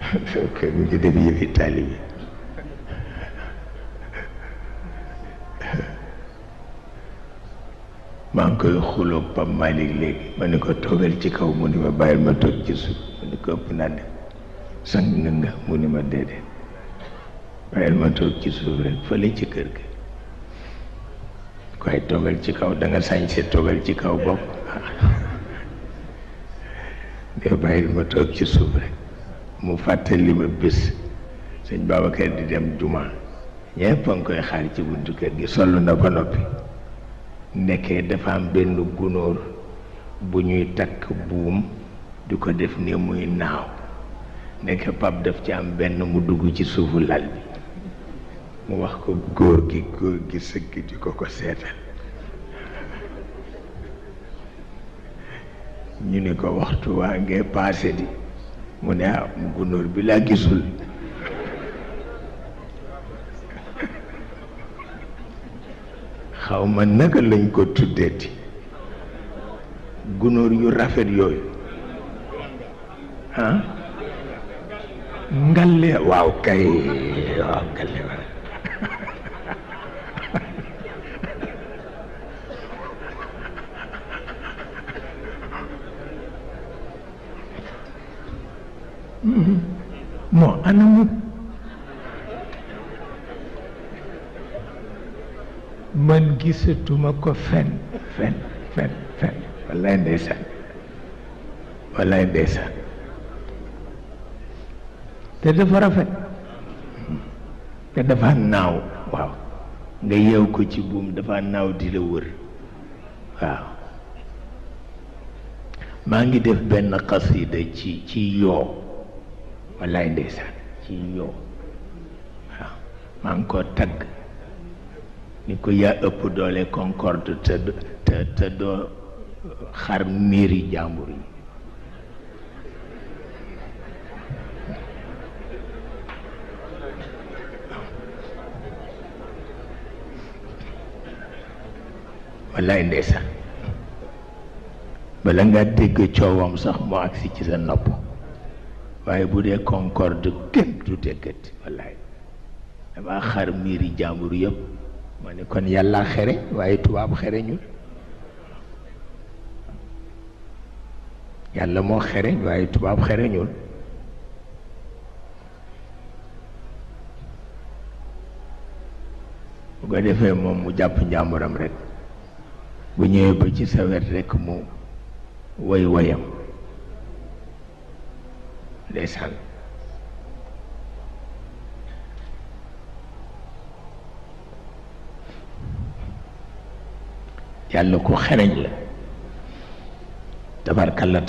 fekk mi ngi def yëfi taalibe maa ngi koy xuloog Pape Malick léegi ma ni ko toogal ci kaw mu ni ma bàyyil ma toog ci suuf mu ni ko ëpp naa def sang nga mu ni ma déedéet bàyyil ma toog ci suuf rek fële ci kër gi koy toogal ci kaw da nga sañse toogal ci kaw bopp de bàyyil ma toog ci suuf rek mu fàttali ma bés sëñ Babacar di dem juma ñëpp a ngi koy xaar ci buntu kër gi sollu na ba noppi nekkee dafa am benn gunóor bu ñuy takk buum di ko def ni muy naaw nekk pap daf ci am benn mu dugg ci suufu lal bi mu wax ko góor gi sëgg di ko seetal ñu ni ko waxtu waa ngee paase di mu ne gunóor bi laa gisul xaw ma naka lañ ko tuddeeti gunóor yu rafet yooyu ngalle waaw kay waaw ngalle waaw moo anamu man gisatuma ko fen wallaay ndeysaan te dafa rafet te dafa naaw waaw nga yeew ko ci buum dafa naaw di la wër waaw maa ngi def benn xasida ci yoo wallaay ndeysaan ci yoo waaw maa ngi ko tagg ni ko yaa ëpp doole concorde te doo xar miiri jàmbur yi wallaay ndeysaan bala nga dégg coowam sax mu agsi ci sa nopp waaye bu dee concorde kenn du déggati wallaay dama xar miiri jàmbur yëpp ma ne kon yàlla xere waaye tubaab xere ñul yàlla moo xere waaye tubaab xere ñul bu ko defee moom mu jàpp njàmburam rek bu ñëwee ba ci sa wet rek mu woy woyam ndeysaan yàlla ko xereñ la tabarkalla